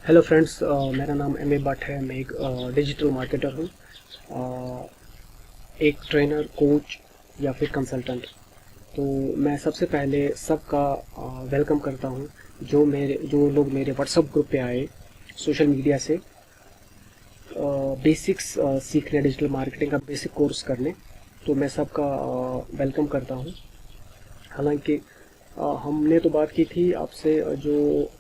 Hello friends, मेरा नाम M A Bhatt है। मैं एक डिजिटल मार्केटर हूँ, अ, एक ट्रेनर, कोच या फिर कंसल्टेंट। तो मैं सबसे पहले सबका वेलकम करता हूँ जो लोग मेरे व्हाट्सएप ग्रुप पे आए सोशल मीडिया से बेसिक्स सीखने, डिजिटल मार्केटिंग का बेसिक कोर्स करने। तो मैं सबका वेलकम करता हूँ। हालांकि हमने तो बात की थी आपसे, जो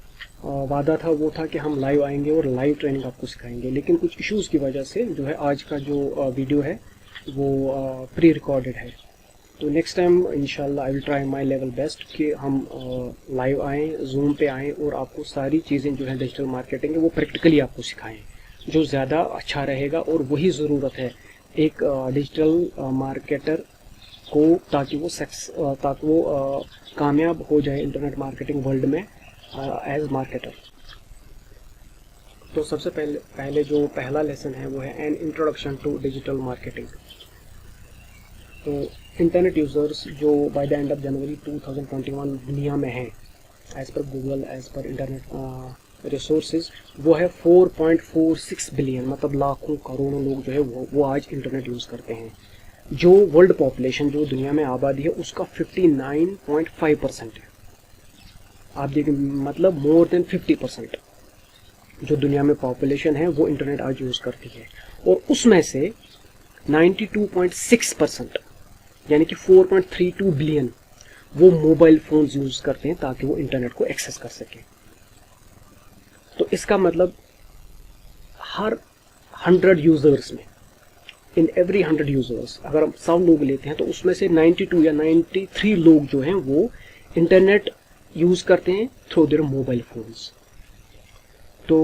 वादा था वो था कि हम लाइव आएंगे और लाइव ट्रेनिंग आपको सिखाएंगे, लेकिन कुछ इश्यूज़ की वजह से जो है आज का जो वीडियो है वो प्री रिकॉर्डेड है। तो नेक्स्ट टाइम इंशाल्लाह I will try my level best कि हम लाइव आएँ, जूम पे आएँ और आपको सारी चीज़ें जो है डिजिटल मार्केटिंग है वो प्रैक्टिकली आपको सिखाएं, जो ज़्यादा अच्छा रहेगा। और वही ज़रूरत है एक डिजिटल मार्केटर को, ताकि वो कामयाब हो जाए इंटरनेट मार्केटिंग वर्ल्ड में एज मार्केटर। तो सबसे पहले जो पहला लेसन है वो है an introduction to digital marketing. तो इंटरनेट यूज़र्स जो by the end of January 2021 दुनिया में हैं, एज पर गूगल, एज पर इंटरनेट रिसोर्सेज, वो है 4.46 बिलियन, मतलब लाखों करोड़ों लोग जो है वो आज इंटरनेट यूज़ करते हैं। जो वर्ल्ड पॉपुलेशन, जो दुनिया में आबादी है, उसका 59.5% है। आप देखिए, मतलब मोर देन 50% जो दुनिया में पॉपुलेशन है वो इंटरनेट आज यूज़ करती है। और उसमें से 92.6%, यानी कि 4.32 बिलियन, वो मोबाइल फ़ोन्स यूज़ करते हैं ताकि वो इंटरनेट को एक्सेस कर सकें। तो इसका मतलब हर 100 यूज़र्स में, इन एवरी 100 यूज़र्स, अगर हम 100 लोग लेते हैं तो उसमें से 92 या 93 लोग जो हैं वो इंटरनेट यूज़ करते हैं थ्रू देयर मोबाइल फ़ोन्स। तो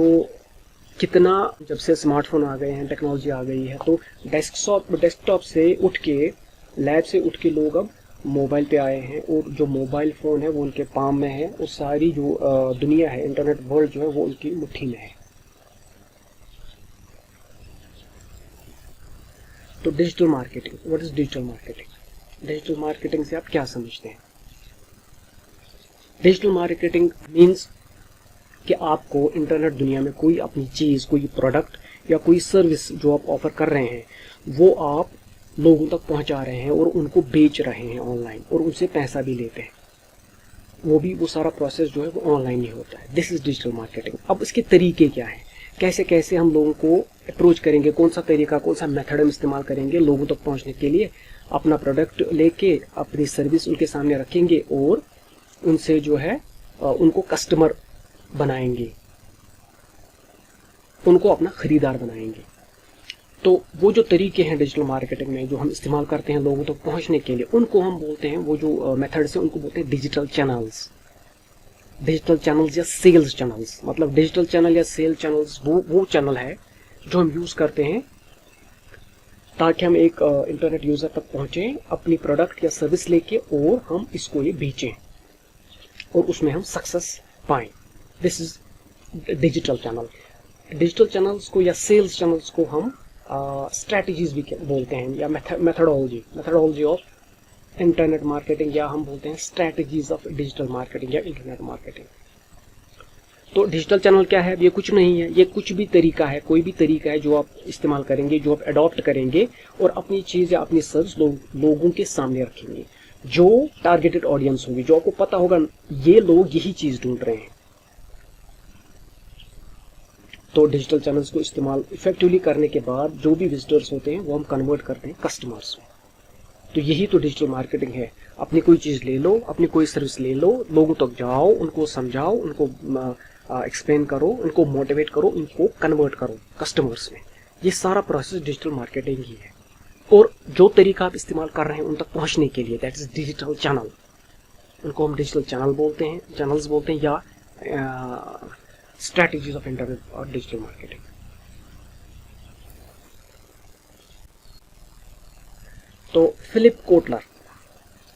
कितना, जब से स्मार्टफोन आ गए हैं, टेक्नोलॉजी आ गई है, तो डेस्कटॉप से उठ के, लैब से उठ के लोग अब मोबाइल पे आए हैं, और जो मोबाइल फ़ोन है वो उनके पाम में है, और सारी जो दुनिया है, इंटरनेट वर्ल्ड जो है वो उनकी मुट्ठी में है। तो digital marketing, what is digital marketing? Digital marketing से आप क्या समझते हैं? डिजिटल मार्केटिंग मीन्स कि आपको इंटरनेट दुनिया में कोई अपनी चीज़, कोई प्रोडक्ट या कोई सर्विस जो आप ऑफर कर रहे हैं वो आप लोगों तक पहुंचा रहे हैं और उनको बेच रहे हैं ऑनलाइन, और उनसे पैसा भी लेते हैं। वो सारा प्रोसेस जो है वो ऑनलाइन ही होता है। This is digital marketing. अब इसके तरीके क्या हैं, कैसे कैसे हम लोगों को अप्रोच करेंगे, कौन सा तरीका, कौन सा मेथड हम इस्तेमाल करेंगे लोगों तक पहुंचने के लिए? अपना प्रोडक्ट लेके, अपनी सर्विस उनके सामने रखेंगे और उनसे जो है उनको कस्टमर बनाएंगे, उनको अपना खरीदार बनाएंगे। तो वो जो तरीके हैं डिजिटल मार्केटिंग में जो हम इस्तेमाल करते हैं लोगों तक पहुंचने के लिए, उनको हम बोलते हैं, वो जो मेथड्स हैं उनको बोलते हैं डिजिटल चैनल्स। डिजिटल चैनल्स या सेल्स चैनल्स, मतलब डिजिटल चैनल या सेल चैनल्स वो चैनल है जो हम यूज़ करते हैं ताकि हम एक इंटरनेट यूज़र तक पहुंचे अपनी प्रोडक्ट या सर्विस लेके, और हम इसको ये बेचें और उसमें हम सक्सेस पाएं। This is digital channel. Digital channels को या सेल्स चैनल्स को हम स्ट्रैटेजीज भी बोलते हैं, या मेथडोलॉजी ऑफ इंटरनेट मार्केटिंग, या हम बोलते हैं स्ट्रैटेजीज ऑफ डिजिटल मार्केटिंग या इंटरनेट मार्केटिंग। तो डिजिटल चैनल क्या है? ये कुछ नहीं है, ये कुछ भी तरीका है, कोई भी तरीका है जो आप इस्तेमाल करेंगे, जो आप अडॉप्ट करेंगे और अपनी चीज़ या अपनी सर्विस लोगों के सामने रखेंगे। जो टारगेटेड ऑडियंस होगी, जो आपको पता होगा ये लोग यही चीज़ ढूंढ रहे हैं। तो डिजिटल चैनल्स को इस्तेमाल इफेक्टिवली करने के बाद जो भी विजिटर्स होते हैं वो हम कन्वर्ट करते हैं कस्टमर्स में। तो यही तो डिजिटल मार्केटिंग है। अपनी कोई चीज़ ले लो, अपनी कोई सर्विस ले लो, लोगों तक जाओ, उनको समझाओ, उनको एक्सप्लेन करो, उनको मोटिवेट करो, उनको कन्वर्ट करो कस्टमर्स में। ये सारा प्रोसेस डिजिटल मार्केटिंग ही है। और जो तरीका आप इस्तेमाल कर रहे हैं उन तक पहुंचने के लिए, दैट इज डिजिटल चैनल। उनको हम डिजिटल चैनल बोलते हैं, चैनल्स बोलते हैं, या स्ट्रैटेजीज ऑफ इंटरनेट और डिजिटल मार्केटिंग। तो फिलिप कोटलर,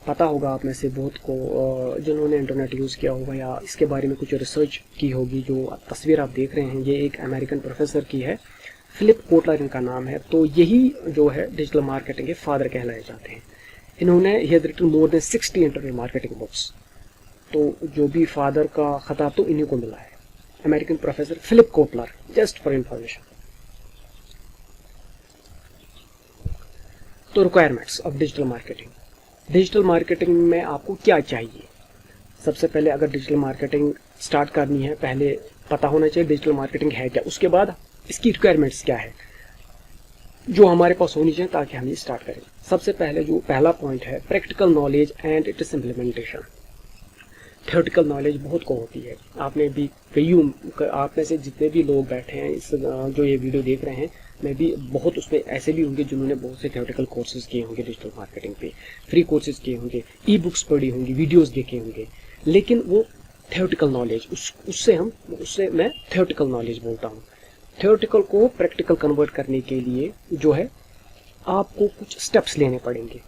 पता होगा आप में से बहुत को जिन्होंने इंटरनेट यूज़ किया होगा या इसके बारे में कुछ रिसर्च की होगी। जो तस्वीर आप देख रहे हैं ये एक अमेरिकन प्रोफेसर की है, फिलिप कोटलर इनका नाम है। तो यही जो है डिजिटल मार्केटिंग के फादर कहलाए जाते हैं। इन्होंने ही has written more than 60 internet marketing books. तो जो भी फादर का खिताब तो इन्हीं को मिला है। American professor Philip Kotler, just for information. तो requirements of digital marketing, digital marketing में आपको क्या चाहिए? सबसे पहले अगर डिजिटल मार्केटिंग स्टार्ट करनी है, पहले पता होना चाहिए डिजिटल मार्केटिंग है क्या, उसके बाद इसकी रिक्वायरमेंट्स क्या है जो हमारे पास होनी चाहिए ताकि हम ये स्टार्ट करें। सबसे पहले जो पहला पॉइंट है, practical knowledge and its implementation. Theoretical knowledge बहुत कम होती है। आपने भी आप में से जितने भी लोग बैठे हैं इस जो ये वीडियो देख रहे हैं, मैं भी बहुत उसमें ऐसे भी होंगे जिन्होंने बहुत से थ्योरेटिकल कोर्सेज किए होंगे डिजिटल मार्केटिंग पे, फ्री कोर्सेज किए होंगे, ई बुक्स पढ़ी होंगी, वीडियोस देखे होंगे, लेकिन वो थ्योरेटिकल नॉलेज उससे मैं थ्योरेटिकल नॉलेज बोलता हूँ। थ्योरेटिकल को प्रैक्टिकल कन्वर्ट करने के लिए जो है आपको कुछ स्टेप्स लेने पड़ेंगे,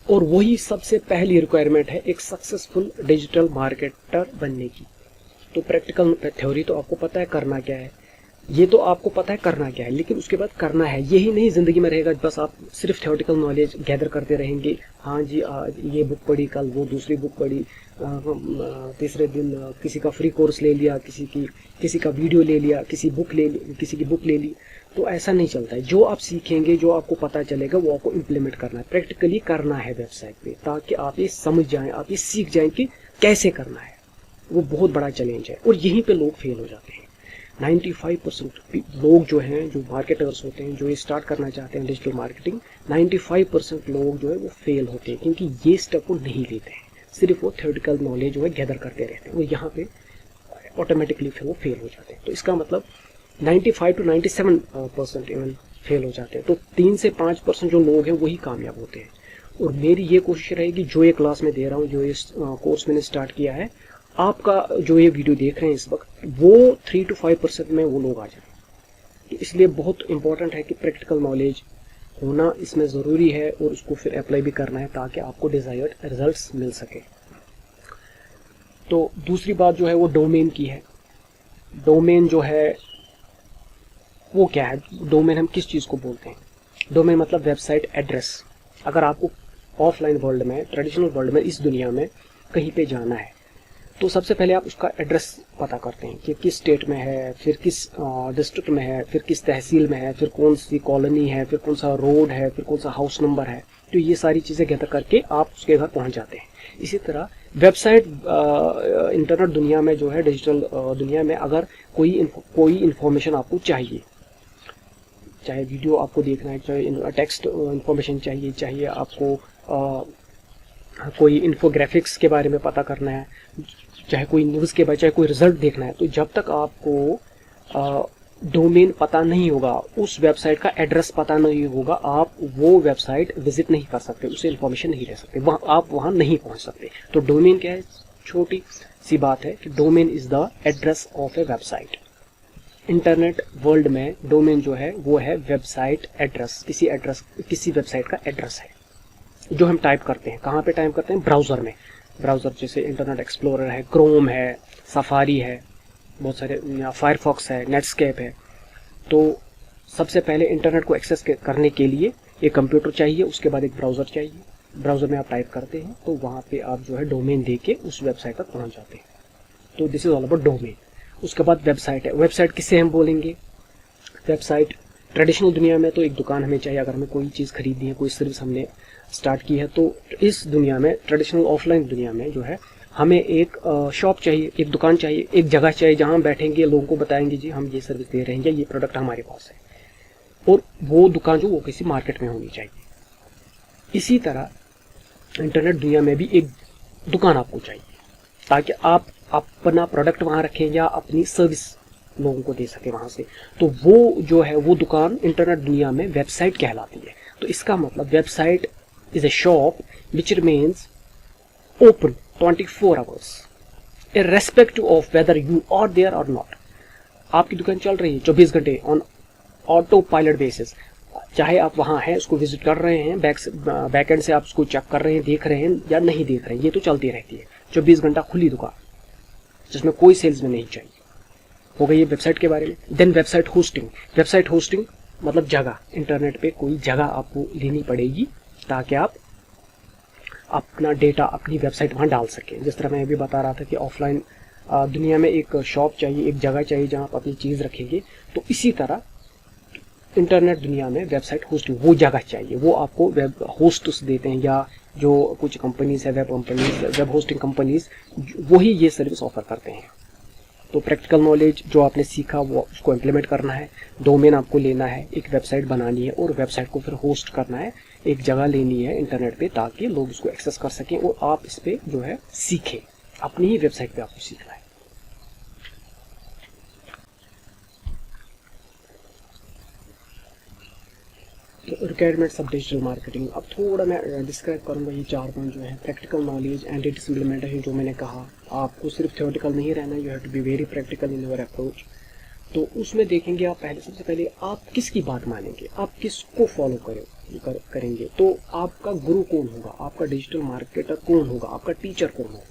और वही सबसे पहली रिक्वायरमेंट है एक सक्सेसफुल डिजिटल मार्केटर बनने की। तो प्रैक्टिकल थ्योरी तो आपको पता है करना क्या है, ये तो आपको पता है करना क्या है, लेकिन उसके बाद करना है। यही नहीं जिंदगी में रहेगा बस आप सिर्फ थ्योरेटिकल नॉलेज गैदर करते रहेंगे। हाँ जी, आज ये बुक पढ़ी, कल वो दूसरी बुक पढ़ी, तीसरे दिन किसी का फ्री कोर्स ले लिया, किसी का वीडियो ले लिया, किसी की बुक ले ली, तो ऐसा नहीं चलता है। जो आप सीखेंगे, जो आपको पता चलेगा, वो आपको इम्प्लीमेंट करना है, प्रैक्टिकली करना है वेबसाइट पे, ताकि आप ये समझ जाएं, आप ये सीख जाएं कि कैसे करना है। वो बहुत बड़ा चैलेंज है, और यहीं पे लोग फेल हो जाते हैं। 95% लोग जो हैं, जो मार्केटर्स होते हैं, जो ये स्टार्ट करना चाहते हैं डिजिटल मार्केटिंग, 95% लोग जो है वो फेल होते हैं, क्योंकि ये स्टेप वो नहीं लेते हैं। सिर्फ वो थ्योरेटिकल नॉलेज जो है गैदर करते रहते हैं, वो यहाँ पे ऑटोमेटिकली फिर वो फेल हो जाते हैं। तो इसका मतलब 95 to 97% इवन फेल हो जाते हैं। तो 3 से 5% जो लोग हैं वही कामयाब होते हैं। और मेरी ये कोशिश रहेगी, जो ये क्लास में दे रहा हूँ, जो ये कोर्स मैंने स्टार्ट किया है, आपका जो ये वीडियो देख रहे हैं इस वक्त, वो 3 to 5% में वो लोग आ जाए। तो इसलिए बहुत इंपॉर्टेंट है कि प्रैक्टिकल नॉलेज होना इसमें ज़रूरी है, और उसको फिर अप्लाई भी करना है ताकि आपको डिज़ायर्ड रिजल्ट्स मिल सके। तो दूसरी बात जो है वो डोमेन की है। डोमेन जो है वो क्या है? डोमेन हम किस चीज़ को बोलते हैं? डोमेन मतलब वेबसाइट एड्रेस। अगर आपको ऑफलाइन वर्ल्ड में, ट्रेडिशनल वर्ल्ड में, इस दुनिया में कहीं पे जाना है, तो सबसे पहले आप उसका एड्रेस पता करते हैं कि किस स्टेट में है, फिर किस डिस्ट्रिक्ट में है, फिर किस तहसील में है, फिर कौन सी कॉलोनी है, फिर कौन सा रोड है, फिर कौन सा हाउस नंबर है। तो ये सारी चीज़ें गैदर करके आप उसके घर पहुंच जाते हैं। इसी वेबसाइट इंटरनेट दुनिया में जो है, डिजिटल दुनिया में, अगर कोई इन्फॉर्मेशन आपको चाहिए, चाहे वीडियो आपको देखना है, चाहे टेक्स्ट इन्फॉर्मेशन चाहिए आपको, कोई इन्फोग्राफिक्स के बारे में पता करना है, चाहे कोई न्यूज़ के बारे, चाहे कोई रिजल्ट देखना है, तो जब तक आपको डोमेन पता नहीं होगा, उस वेबसाइट का एड्रेस पता नहीं होगा, आप वो वेबसाइट विजिट नहीं कर सकते, उससे इन्फॉर्मेशन नहीं ले सकते, आप वहाँ नहीं पहुँच सकते। तो डोमेन क्या है? छोटी सी बात है कि domain is the address of A website. Internet world में डोमेन जो है वो है वेबसाइट एड्रेस, किसी वेबसाइट का एड्रेस है जो हम टाइप करते हैं। कहाँ पे टाइप करते हैं? ब्राउज़र में। ब्राउज़र जैसे इंटरनेट एक्सप्लोरर है, क्रोम है, सफारी है, बहुत सारे, फायरफॉक्स है, नेटस्केप है। तो सबसे पहले इंटरनेट को एक्सेस करने के लिए एक कंप्यूटर चाहिए, उसके बाद एक ब्राउज़र चाहिए। ब्राउज़र में आप टाइप करते हैं तो वहाँ पे आप जो है डोमेन दे के उस वेबसाइट तक पहुँच जाते हैं। तो this is all about domain. उसके बाद वेबसाइट है। वेबसाइट किससे हम बोलेंगे? वेबसाइट ट्रेडिशनल दुनिया में तो एक दुकान हमें चाहिए, अगर हमें कोई चीज़ खरीदनी है, कोई सर्विस हमने स्टार्ट की है, तो इस दुनिया में, ट्रेडिशनल ऑफलाइन दुनिया में जो है, हमें एक शॉप चाहिए, एक दुकान चाहिए, एक जगह चाहिए जहां हम बैठेंगे, लोगों को बताएंगे जी हम ये सर्विस दे रहे हैं या ये प्रोडक्ट हमारे पास है, और वो दुकान जो वो किसी मार्केट में होनी चाहिए। इसी तरह इंटरनेट दुनिया में भी एक दुकान आपको चाहिए ताकि आप अपना प्रोडक्ट वहां रखें या अपनी सर्विस लोगों को दे सके वहां से। तो वो जो है वो दुकान इंटरनेट दुनिया में वेबसाइट कहलाती है। तो इसका मतलब website is a shop which remains open 24 hours irrespective of whether you are there or not। आपकी दुकान चल रही है 24 घंटे ऑन ऑटो पायलट बेसिस, चाहे आप वहाँ हैं, उसको विजिट कर रहे हैं, बैक एंड से आप उसको चेक कर रहे हैं, देख रहे हैं या नहीं देख रहे हैं, ये तो चलती रहती है। 24 घंटा खुली दुकान जिसमें कोई सेल्स में नहीं चाहिए। हो गई ये वेबसाइट के बारे में। Then website hosting. Website hosting मतलब जगह, इंटरनेट पे कोई जगह आपको लेनी पड़ेगी ताकि आप अपना डेटा, अपनी वेबसाइट वहाँ डाल सकें। जिस तरह मैं अभी बता रहा था कि ऑफलाइन दुनिया में एक शॉप चाहिए, एक जगह चाहिए जहाँ आप अपनी चीज़ रखेंगे, तो इसी तरह इंटरनेट दुनिया में वेबसाइट होस्टिंग वो जगह चाहिए, वो आपको वेब होस्ट्स देते हैं, या जो कुछ कंपनीज है web companies, web hosting companies, वही ये सर्विस ऑफर करते हैं। तो प्रैक्टिकल नॉलेज जो आपने सीखा वो उसको इम्प्लीमेंट करना है, डोमेन आपको लेना है, एक वेबसाइट बनानी है और वेबसाइट को फिर होस्ट करना है, एक जगह लेनी है इंटरनेट पे ताकि लोग इसको एक्सेस कर सकें और आप इस पे जो है सीखें, अपनी ही वेबसाइट पे आपको सीखना है। तो रिक्वायरमेंट्स ऑफ डिजिटल मार्केटिंग, अब थोड़ा मैं डिस्क्राइब करूंगा ये 4 पॉइंट जो है। Practical knowledge and its implementation, जो मैंने कहा, आपको सिर्फ थ्योरेटिकल नहीं रहना, you have to be very practical in your approach. तो उसमें देखेंगे आप सबसे पहले आप किसकी बात मानेंगे, आप किसको फॉलो करेंगे। तो आपका गुरु कौन होगा, आपका डिजिटल मार्केटर कौन होगा, आपका टीचर कौन होगा,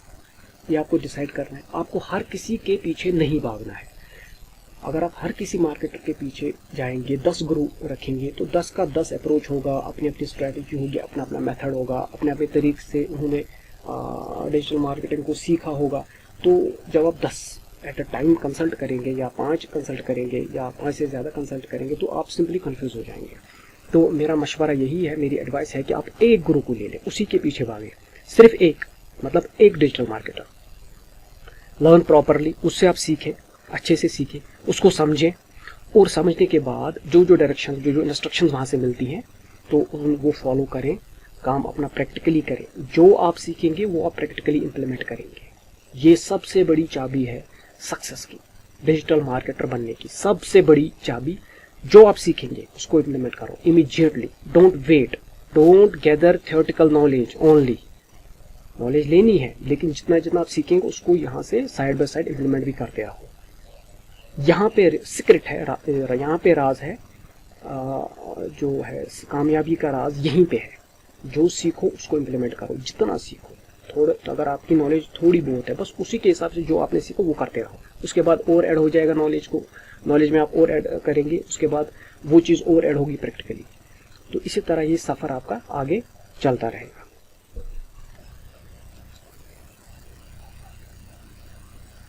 ये आपको डिसाइड करना है। आपको हर किसी के पीछे नहीं भागना है। अगर आप हर किसी मार्केटर के पीछे जाएंगे, 10 गुरु रखेंगे, तो 10 का 10 अप्रोच होगा, अपनी अपनी स्ट्रैटेजी होगी, अपना अपना मेथड होगा, अपने अपने तरीके से उन्होंने डिजिटल मार्केटिंग को सीखा होगा। तो जब आप 10 एट अ टाइम कंसल्ट करेंगे या 5 कंसल्ट करेंगे या 5 से ज़्यादा कंसल्ट करेंगे तो आप सिंपली कंफ्यूज हो जाएंगे। तो मेरा मशवरा यही है, मेरी एडवाइस है कि आप एक गुरु को ले लें, उसी के पीछे भागें, सिर्फ एक, मतलब एक डिजिटल मार्केटर। लर्न प्रॉपरली, उससे आप सीखें, अच्छे से सीखें, उसको समझें, और समझने के बाद जो जो डायरेक्शन, जो जो इंस्ट्रक्शंस वहाँ से मिलती हैं तो वो फॉलो करें, काम अपना प्रैक्टिकली करें। जो आप सीखेंगे वो आप प्रैक्टिकली इम्प्लीमेंट करेंगे। ये सबसे बड़ी चाबी है सक्सेस की, डिजिटल मार्केटर बनने की सबसे बड़ी चाबी। जो आप सीखेंगे उसको इम्प्लीमेंट करो immediately, don't wait, don't gather theoretical knowledge only. Knowledge लेनी है लेकिन जितना जितना आप सीखेंगे उसको यहाँ से साइड बाय साइड इम्प्लीमेंट भी करते रहो। यहाँ पे सीक्रेट है, यहाँ पे राज है, जो है कामयाबी का राज यहीं पे है। जो सीखो उसको इम्प्लीमेंट करो, जितना सीखो। थोड़ा अगर आपकी नॉलेज थोड़ी बहुत है, बस उसी के हिसाब से जो आपने सीखो वो करते रहो। उसके बाद और ऐड हो जाएगा नॉलेज में आप और ऐड करेंगे, उसके बाद वो चीज़ और ऐड होगी प्रैक्टिकली। तो इसी तरह ये सफ़र आपका आगे चलता रहेगा।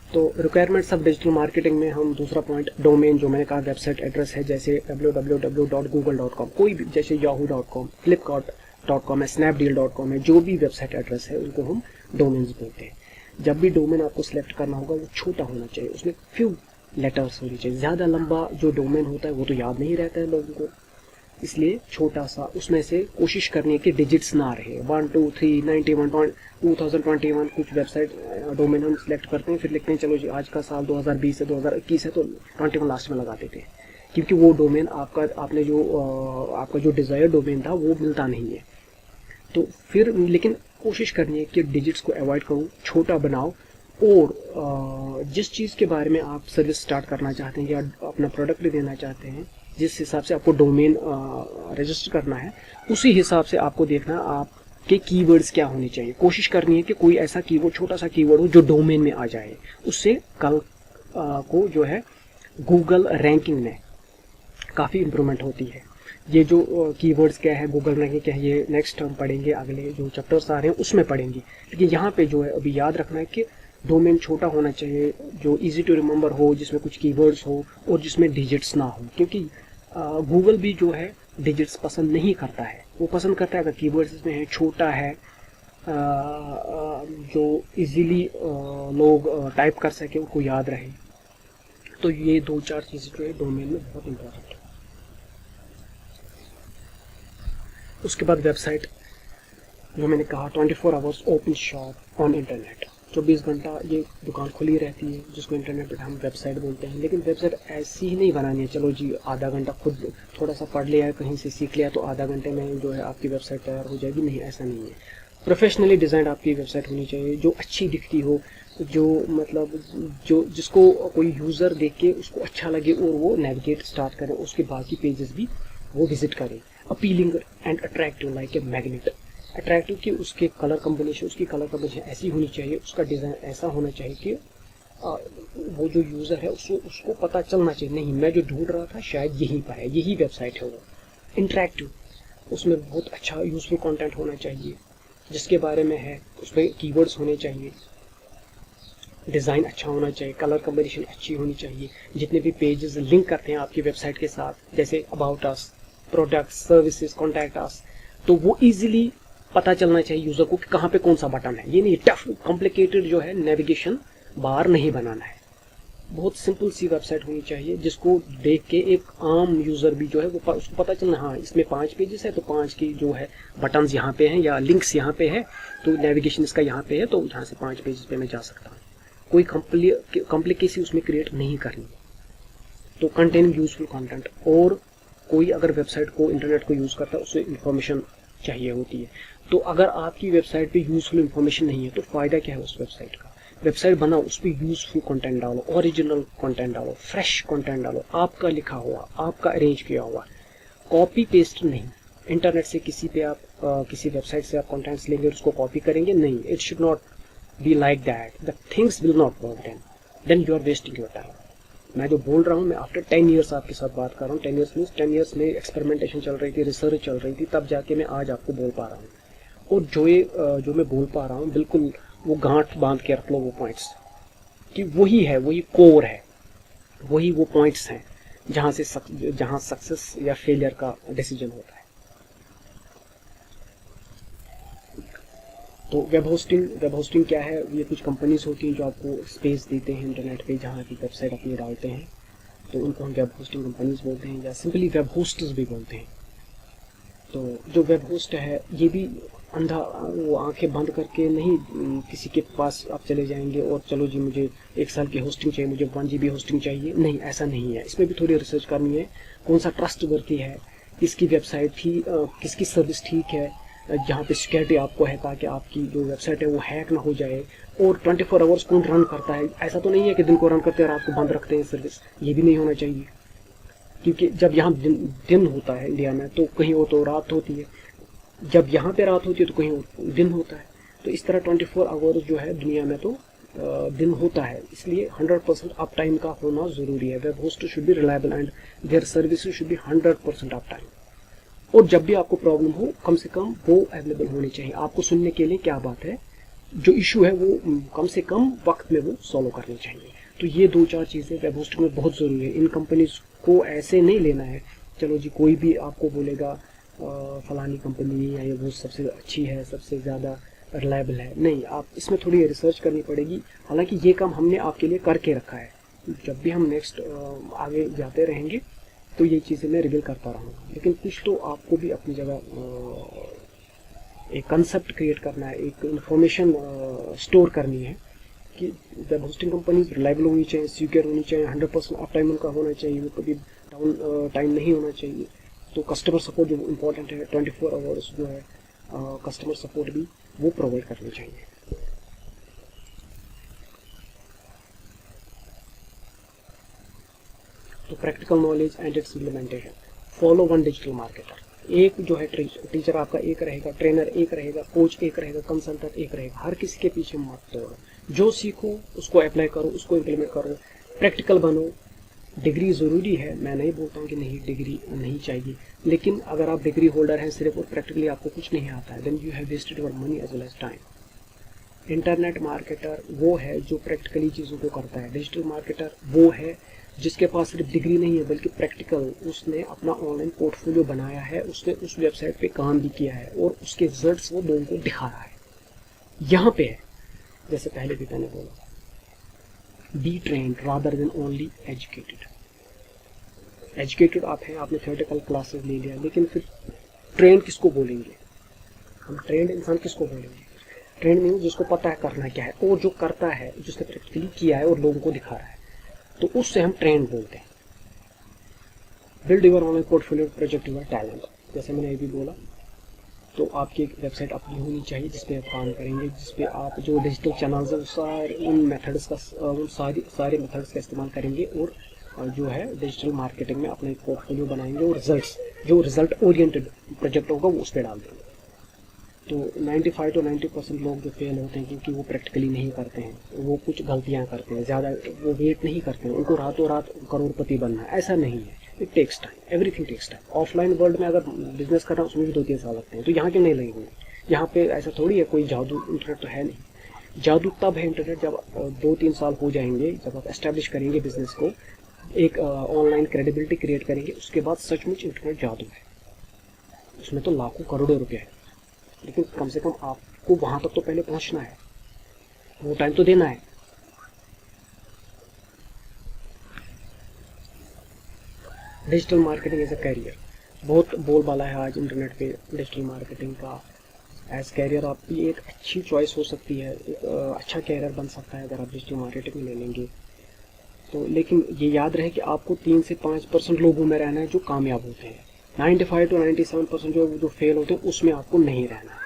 तो रिक्वायरमेंट्स ऑफ डिजिटल मार्केटिंग में हम दूसरा पॉइंट, डोमेन, जो मैंने कहा वेबसाइट एड्रेस है, जैसे www.google.com, कोई भी, जैसे yahoo.com, flipkart.com है, snapdeal.com है, जो भी वेबसाइट एड्रेस है उनको हम डोमेन्स बोलते हैं। जब भी डोमेन आपको सिलेक्ट करना होगा वो छोटा होना चाहिए, उसमें फ्यू लेटर्स होनी चाहिए। ज़्यादा लंबा जो डोमेन होता है वो तो याद नहीं रहता है लोगों को, इसलिए छोटा सा, उसमें से कोशिश करनी है कि डिजिट्स ना रहे, 1 2 3 91 2021। कुछ वेबसाइट डोमेन हम सिलेक्ट करते हैं, फिर लिखते हैं चलो जी आज का साल 2020 है 2021 है, तो 21 लास्ट में लगा देते हैं, क्योंकि वो डोमेन आपका जो डिज़ायर डोमेन था वो मिलता नहीं है। तो फिर लेकिन कोशिश करनी है कि डिजिट्स को अवॉइड करो, छोटा बनाओ, और जिस चीज़ के बारे में आप सर्विस स्टार्ट करना चाहते हैं या अपना प्रोडक्ट देना चाहते हैं, जिस हिसाब से आपको डोमेन रजिस्टर करना है, उसी हिसाब से आपको देखना आपके कीवर्ड्स क्या होने चाहिए। कोशिश करनी है कि कोई ऐसा कीवर्ड, छोटा सा कीवर्ड हो जो डोमेन में आ जाए। उससे कल को जो है गूगल रैंकिंग में काफ़ी इम्प्रूवमेंट होती है। ये जो कीवर्ड्स क्या है, गूगल रैंकिंग क्या है, ये नेक्स्ट हम पढ़ेंगे, अगले जो चैप्टर्स आ रहे हैं उसमें पढ़ेंगे। लेकिन यहाँ पे जो है अभी याद रखना है कि डोमेन छोटा होना चाहिए, जो इजी टू रिमेंबर हो, जिसमें कुछ कीवर्ड्स हो और जिसमें डिजिट्स ना हो, क्योंकि गूगल भी जो है डिजिट्स पसंद नहीं करता है। वो पसंद करता है अगर कीवर्ड्स इसमें है, छोटा है, जो इजीली लोग टाइप कर सके, उनको याद रहे। तो ये 2-4 चीज़ें जो है डोमेन में बहुत इंपॉर्टेंट है। उसके बाद वेबसाइट, जो मैंने कहा 24 hours open shop on internet, 24 घंटा ये दुकान खुली रहती है, जिसको इंटरनेट पर हम वेबसाइट बोलते हैं। लेकिन वेबसाइट ऐसी ही नहीं बनानी है, चलो जी आधा घंटा खुद थोड़ा सा पढ़ लिया, कहीं से सीख लिया तो आधा घंटे में जो है आपकी वेबसाइट तैयार हो जाएगी। नहीं, ऐसा नहीं है। प्रोफेशनली डिज़ाइंड आपकी वेबसाइट होनी चाहिए, जो अच्छी दिखती हो, जो मतलब जिसको कोई यूज़र देख के उसको अच्छा लगे और वो नेविगेट स्टार्ट करें, उसके बाकी पेजेस भी वो विजिट करें। Appealing and attractive like a magnet, attractive कि उसकी कलर कम्बिनेशन ऐसी होनी चाहिए, उसका डिज़ाइन ऐसा होना चाहिए कि वो जो यूज़र है उसको पता चलना चाहिए, नहीं मैं जो ढूंढ रहा था शायद यहीं पर है, यही वेबसाइट है वो। इंटरैक्टिव, उसमें बहुत अच्छा यूज़फुल कंटेंट होना चाहिए जिसके बारे में है, उसमें कीवर्ड्स होने चाहिए। डिज़ाइन अच्छा होना चाहिए, कलर कॉम्बिनेशन अच्छी होनी चाहिए, जितने भी पेजेस लिंक करते हैं आपकी वेबसाइट के साथ, जैसे about us, products, services, contact us, तो वो इजीली पता चलना चाहिए यूज़र को कि कहाँ पे कौन सा बटन है। ये नहीं टफ कॉम्प्लिकेटेड जो है नेविगेशन बार नहीं बनाना है, बहुत सिंपल सी वेबसाइट होनी चाहिए जिसको देख के एक आम यूज़र भी जो है वो उसको पता चलना, हाँ इसमें 5 पेजेस है तो 5 की जो है बटन्स यहाँ पे हैं या लिंक्स यहाँ पे है, तो नेविगेशन इसका यहाँ पे है, तो यहाँ से 5 पेजेस पे मैं जा सकता हूँ। कोई कॉम्प्लिकेसी उसमें क्रिएट नहीं करनी। तो कंटेनिंग यूजफुल कंटेंट, और कोई अगर वेबसाइट को इंटरनेट को यूज़ करता है उसे इंफॉर्मेशन चाहिए होती है, तो अगर आपकी वेबसाइट पे यूजफुल इंफॉर्मेशन नहीं है तो फ़ायदा क्या है उस वेबसाइट का। वेबसाइट बनाओ, उस पर यूजफुल कंटेंट डालो, ओरिजिनल कंटेंट डालो, फ्रेश कंटेंट डालो, आपका लिखा हुआ, आपका अरेंज किया हुआ, कॉपी पेस्ट नहीं। इंटरनेट से किसी पे आप किसी वेबसाइट से आप कंटेंट्स लेंगे और उसको कॉपी करेंगे, नहीं, it should not be like that, the things will not work then you are wasting your time. मैं जो बोल रहा हूँ, मैं आफ्टर 10 ईयर्स आपके साथ बात कर रहा हूँ। 10 ईयर्स मीन्स 10 ईयर्स में एक्सपेरिमेंटेशन चल रही थी, रिसर्च चल रही थी, तब जाके मैं आज आपको बोल पा रहा हूँ। और जो मैं बोल पा रहा हूँ बिल्कुल वो गांठ बांध के रख लो वो पॉइंट्स, कि वही है, वही कोर है, वही वो पॉइंट्स हैं जहाँ सक्सेस या फेलियर का डिसीजन होता है। तो वेब होस्टिंग क्या है? ये कुछ कंपनीज होती हैं जो आपको स्पेस देते हैं इंटरनेट पे, जहाँ की वेबसाइट अपनी डालते हैं, तो उनको हम वेब होस्टिंग कंपनीज बोलते हैं, या सिंपली वेब होस्टर्स भी बोलते हैं। तो जो वेब होस्ट है ये भी अंधा वो आंखें बंद करके नहीं किसी के पास आप चले जाएंगे और चलो जी मुझे 1 साल की होस्टिंग चाहिए, मुझे 1 GB होस्टिंग चाहिए, नहीं, ऐसा नहीं है। इसमें भी थोड़ी रिसर्च करनी है, कौन सा ट्रस्टवर्दी है, किसकी वेबसाइट किसकी सर्विस ठीक है, जहाँ पे सिक्योरिटी आपको है ताकि आपकी जो वेबसाइट है वो हैक ना हो जाए, और 24 आवर्स कौन रन करता है। ऐसा तो नहीं है कि दिन को रन करते हैं रात को बंद रखते हैं सर्विस, ये भी नहीं होना चाहिए, क्योंकि जब यहाँ दिन होता है इंडिया में तो कहीं और तो रात होती है, जब यहाँ पे रात होती है तो कहीं और दिन होता है। तो इस तरह 24 आवर्स जो है दुनिया में तो दिन होता है, इसलिए 100% अप टाइम का होना ज़रूरी है। Web host should be reliable and their service should be 100% up time. और जब भी आपको प्रॉब्लम हो कम से कम वो अवेलेबल होनी चाहिए, आपको सुनने के लिए क्या बात है, जो इशू है वो कम से कम वक्त में वो सॉल्व करनी चाहिए। तो ये 2-4 चीज़ें वेब होस्टिंग में बहुत ज़रूरी है। इन कंपनीज को ऐसे नहीं लेना है, चलो जी कोई भी आपको बोलेगा फलानी कंपनी है वो सबसे अच्छी है, सबसे ज़्यादा रिलायबल है, नहीं, आप इसमें थोड़ी रिसर्च करनी पड़ेगी। हालांकि ये काम हमने आपके लिए करके रखा है, जब भी हम नेक्स्ट आगे जाते रहेंगे तो ये चीज़ें मैं रिवील करता रहूँगा, लेकिन कुछ तो आपको भी अपनी जगह एक कंसेप्ट क्रिएट करना है, एक इंफॉर्मेशन स्टोर करनी है कि वेब होस्टिंग कंपनीज रिलायबल होनी चाहिए, सिक्योर होनी चाहिए, 100% अप टाइम उनका होना चाहिए, वो कभी डाउन टाइम नहीं होना चाहिए। तो कस्टमर सपोर्ट जो इम्पोर्टेंट है, 24 आवर्स जो है कस्टमर सपोर्ट भी वो प्रोवाइड करनी चाहिए। तो practical knowledge and its implementation, follow one digital marketer. एक जो है टीचर आपका एक रहेगा, ट्रेनर एक रहेगा, कोच एक रहेगा, कंसल्टेंट एक रहेगा, हर किसी के पीछे मत दौड़ो, जो सीखो उसको अप्लाई करो, उसको इम्प्लीमेंट करो, प्रैक्टिकल बनो। डिग्री ज़रूरी है, मैं नहीं बोलता हूँ कि नहीं डिग्री नहीं चाहिए, लेकिन अगर आप डिग्री होल्डर हैं सिर्फ और प्रैक्टिकली आपको कुछ नहीं आता है, then you have wasted your money as well as time. Internet marketer वो है जो प्रैक्टिकली चीज़ों को करता है, डिजिटल मार्केटर वो है जिसके पास सिर्फ डिग्री नहीं है बल्कि प्रैक्टिकल उसने अपना ऑनलाइन पोर्टफोलियो बनाया है, उसने उस वेबसाइट पे काम भी किया है और उसके रिजल्ट्स वो लोगों को दिखा रहा है। यहाँ पे है, जैसे पहले भी मैंने बोला, be trained rather than only educated. Educated आप हैं, आपने थियोरेटिकल क्लासेस ले लिया, लेकिन फिर ट्रेंड किसको बोलेंगे हम? ट्रेंड इंसान किसको बोलेंगे? ट्रेंड मीन्स जिसको पता है करना क्या है और जो करता है, जिसने प्रैक्टिकली किया है और लोगों को दिखा रहा है, तो उससे हम ट्रेंड बोलते हैं। Build your online portfolio, project your talent, जैसे मैंने ये भी बोला। तो आपकी एक वेबसाइट अपनी होनी चाहिए जिसपे आप काम करेंगे, जिसपे आप जो डिजिटल चैनल्स है सारे उन मेथड्स का उन सारे मेथड्स का इस्तेमाल करेंगे और जो है डिजिटल मार्केटिंग में अपना एक पोर्टफोलियो बनाएंगे और जो रिजल्ट ओरिएंटेड प्रोजेक्ट होगा वो उस पर डाल देंगे। तो 95 to 90% लोग जो फेल होते हैं क्योंकि वो प्रैक्टिकली नहीं करते हैं, वो कुछ गलतियाँ करते हैं, ज़्यादा वो वेट नहीं करते हैं, उनको रातों रात करोड़पति बनना है, ऐसा नहीं है। It takes time, everything takes time. Offline world में अगर बिजनेस करना उसमें भी 2-3 साल लगते हैं, तो यहाँ क्यों नहीं लगेंगे? यहाँ पे ऐसा थोड़ी है, कोई जादू इंटरनेट तो है नहीं। जादू तब है इंटरनेट जब 2-3 साल हो जाएंगे, जब आप एस्टेब्लिश करेंगे बिजनेस को, एक ऑनलाइन क्रेडिबिलिटी क्रिएट करेंगे, उसके बाद सचमुच इंटरनेट जादू है। उसमें तो लाखों करोड़ों रुपए है, लेकिन कम से कम आपको वहां तक तो पहले पहुंचना है, वो टाइम तो देना है। Digital marketing as a career, बहुत बोलबाला है आज इंटरनेट पे डिजिटल मार्केटिंग का। एज कैरियर आपकी एक अच्छी चॉइस हो सकती है, एक अच्छा कैरियर बन सकता है अगर आप डिजिटल मार्केटिंग में ले लेंगे तो। लेकिन ये याद रहे कि आपको 3 से 5% लोगों में रहना है जो कामयाब होते हैं। 95 to 97% जो फेल होते हैं उसमें आपको नहीं रहना है।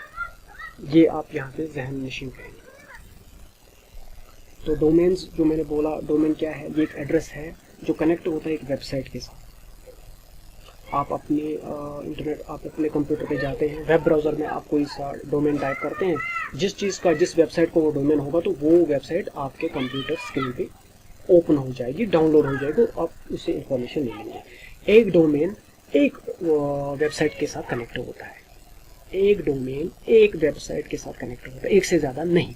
ये आप यहाँ पे जहन नशीन करेंगे। तो डोमेन्स जो मैंने बोला, डोमेन क्या है? ये एक एड्रेस है जो कनेक्ट होता है एक वेबसाइट के साथ। आप अपने इंटरनेट, आप अपने कंप्यूटर पे जाते हैं, वेब ब्राउज़र में आप कोई सा डोमेन टाइप करते हैं, जिस चीज़ का, जिस वेबसाइट को वो डोमेन होगा तो वो वेबसाइट आपके कंप्यूटर स्क्रीन पे ओपन हो जाएगी, डाउनलोड हो जाएगी, आप उससे इंफॉर्मेशन ले लेंगे। एक डोमेन एक वेबसाइट के साथ कनेक्ट होता है, एक डोमेन एक वेबसाइट के साथ कनेक्ट होता है, एक से ज़्यादा नहीं।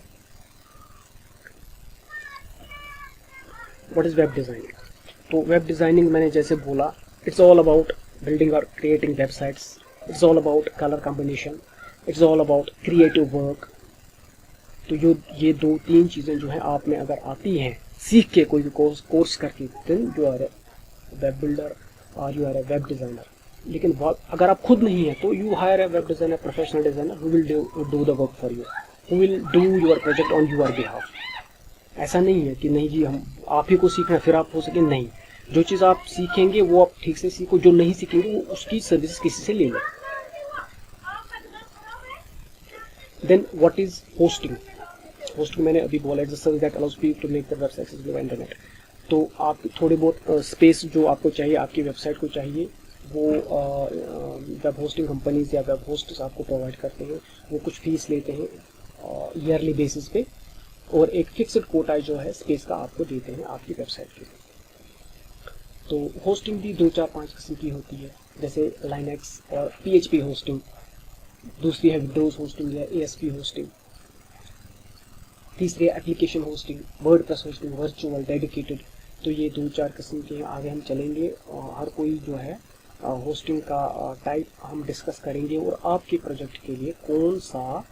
What is web designing? तो वेब डिज़ाइनिंग मैंने जैसे बोला, it's all about building or creating websites. It's all about color combination. It's all about creative work. तो ये 2-3 चीज़ें जो है आप में अगर आती हैं सीख के, कोई भी कोर्स करके, then you are a web builder or you are a web designer. लेकिन अगर आप खुद नहीं है तो you hire a web designer, professional designer who will do the work for you, who will do your project on your behalf. ऐसा नहीं है कि नहीं जी हम आप ही को सीखना फिर आप हो सके, नहीं। जो चीज़ आप सीखेंगे वो आप ठीक से सीखो, जो नहीं सीखेंगे वो उसकी सर्विस किसी से ले लो। Then what is hosting? Hosting मैंने अभी बोला, it's a service that allows people to make their website accessible on internet. तो आप थोड़ी बहुत स्पेस जो आपको चाहिए, आपकी वेबसाइट को चाहिए, वो वेब होस्टिंग कंपनीज या वेब होस्ट्स आपको प्रोवाइड करते हैं। वो कुछ फीस लेते हैं ईयरली बेसिस पे, और एक फिक्स्ड कोटा जो है स्पेस का आपको देते हैं आपकी वेबसाइट के लिए। तो होस्टिंग भी 2-4-5 किस्म की होती है, जैसे लाइनक्स और PHP होस्टिंग, दूसरी है विंडोज होस्टिंग या ASP होस्टिंग, तीसरी है application hosting, WordPress hosting, virtual, dedicated. तो ये 2-4 किस्म के हैं। आगे हम चलेंगे, हर कोई जो है होस्टिंग का टाइप हम डिस्कस करेंगे, और आपके प्रोजेक्ट के लिए कौन सा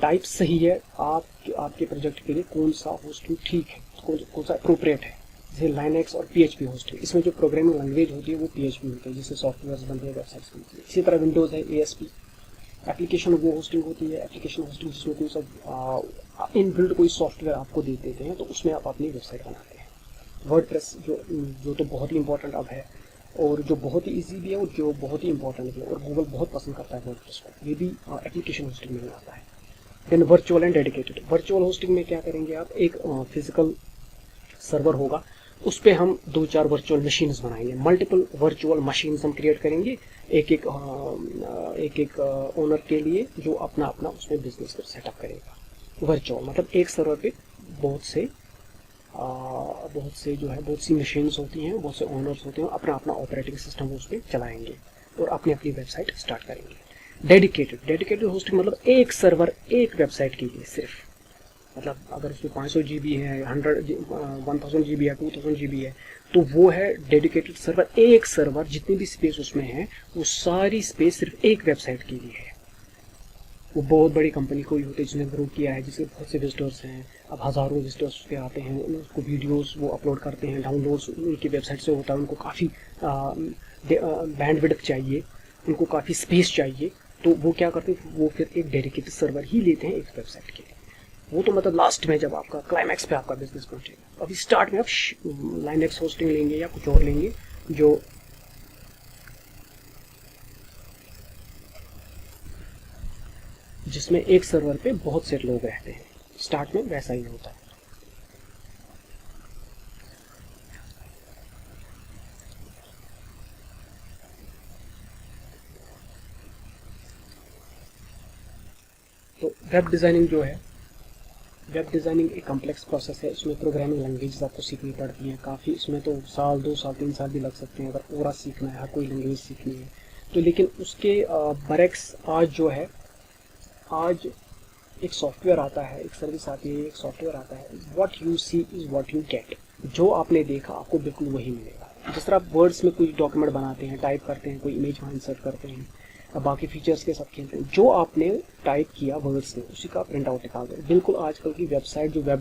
टाइप सही है, आपके प्रोजेक्ट के लिए कौन सा होस्टिंग ठीक है, कौन सा अप्रोप्रिएट है। जैसे लाइनक्स और PHP होस्टिंग, इसमें जो प्रोग्रामिंग लैंग्वेज होती है वो PHP होती है, जिससे सॉफ्टवेयर बनते हैं, वेबसाइट्स बनती है। इसी तरह विंडोज़ है ASP। एप्लीकेशन वो होस्टिंग होती है, एप्लीकेशन होस्टिंग जिसमें कोई सा इनबिल्ट कोई सॉफ्टवेयर आपको दे देते हैं, तो उसमें आप अपनी वेबसाइट बनाते हैं। वर्डप्रेस जो तो बहुत ही इंपॉर्टेंट अब है, और जो बहुत ही ईजी भी है, और जो बहुत ही इंपॉर्टेंट भी है, और गूगल बहुत पसंद करता है वर्डप्रेस को, ये भी एप्लीकेशन होस्टिंग में आता है। Then virtual and dedicated. Virtual hosting में क्या करेंगे आप, एक फिजिकल सर्वर होगा, उस पर हम 2-4 वर्चुअल मशीन्स बनाएंगे, मल्टीपल वर्चुअल मशीन्स हम क्रिएट करेंगे एक एक ओनर के लिए, जो अपना उसमें बिजनेस सेटअप करेगा। वर्चुअल मतलब एक सर्वर पे बहुत से जो है बहुत सी मशीन्स होती हैं, बहुत से ओनर्स होते हैं, अपना ऑपरेटिंग सिस्टम वो उस पर चलाएंगे और अपनी स्टार्ट करेंगे। डेडिकेटेड होस्टिंग मतलब एक सर्वर एक वेबसाइट के लिए सिर्फ, मतलब अगर उसमें 500 GB है, 1000 GB है, 2000 GB है, तो वो है डेडिकेटेड सर्वर। एक सर्वर जितनी भी स्पेस उसमें है, वो सारी स्पेस सिर्फ एक वेबसाइट के लिए है। वो बहुत बड़ी कंपनी कोई होती है जिसने ग्रो किया है, जिसके बहुत से विजिटर्स हैं, अब हज़ारों विजिटर्स उस पर आते हैं, उसको वीडियोस वो अपलोड करते हैं, डाउनलोड्स उनकी वेबसाइट से होता है, उनको काफ़ी बैंडविड्थ चाहिए, उनको काफ़ी स्पेस चाहिए, तो वो क्या करते हैं, वो फिर एक डेडिकेटेड सर्वर ही लेते हैं एक वेबसाइट के लिए। वो तो मतलब लास्ट में जब आपका क्लाइमैक्स पे आपका बिजनेस पहुंचेगा। अभी स्टार्ट में आप लाइनक्स होस्टिंग लेंगे या कुछ और लेंगे जो जिसमें एक सर्वर पे बहुत से लोग रहते हैं, स्टार्ट में वैसा ही होता है। तो वेब डिज़ाइनिंग जो है, वेब डिज़ाइनिंग एक कम्प्लेक्स प्रोसेस है, इसमें प्रोग्रामिंग लैंग्वेज आपको सीखनी पड़ती हैं काफ़ी, इसमें तो 1 साल 2 साल 3 साल भी लग सकते हैं अगर पूरा सीखना है, हर कोई लैंग्वेज सीखनी है तो। लेकिन उसके बरक्स आज जो है, आज एक सॉफ्टवेयर आता है, एक सर्विस आती है, एक सॉफ्टवेयर आता है, what you see is what you get. जो आपने देखा आपको बिल्कुल वही मिलेगा। जिस तरह आप वर्ड्स में कोई डॉक्यूमेंट बनाते हैं, टाइप करते हैं, कोई इमेज वहाँ इंसर्ट करते हैं, बाकी फीचर्स के साथ खेलते हैं, जो आपने टाइप किया वर्ड्स में उसी का प्रिंट आउट निकाल दो। बिल्कुल आजकल की वेबसाइट जो वेब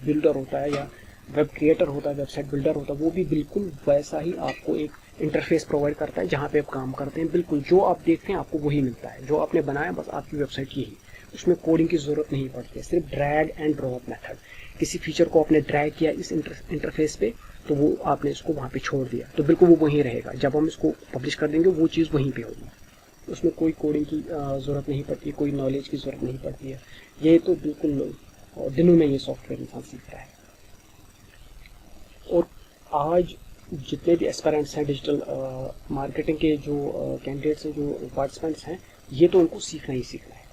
बिल्डर होता है या वेब क्रिएटर होता है, वेबसाइट बिल्डर होता है, वो भी बिल्कुल वैसा ही आपको एक इंटरफेस प्रोवाइड करता है जहाँ पे आप काम करते हैं। बिल्कुल जो आप देखते हैं आपको वही मिलता है, जो आपने बनाया बस आपकी वेबसाइट की ही। उसमें कोडिंग की ज़रूरत नहीं पड़ती है, सिर्फ ड्रैग एंड ड्रॉप मेथड। किसी फीचर को आपने ड्रैग किया इस इंटरफेस पे, तो वो आपने इसको वहाँ पे छोड़ दिया, तो बिल्कुल वो वहीं रहेगा। जब हम इसको पब्लिश कर देंगे वो चीज़ वहीं पे होगी, उसमें कोई कोडिंग की ज़रूरत नहीं पड़ती, कोई नॉलेज की ज़रूरत नहीं पड़ती है। ये तो बिल्कुल दिनों में ये सॉफ्टवेयर इंसान सीखता है। और आज जितने भी एस्पायरेंट्स हैं, डिजिटल मार्केटिंग के जो कैंडिडेट्स हैं, जो पार्टिसिपेंट्स हैं, ये तो उनको सीखना ही सीखना है।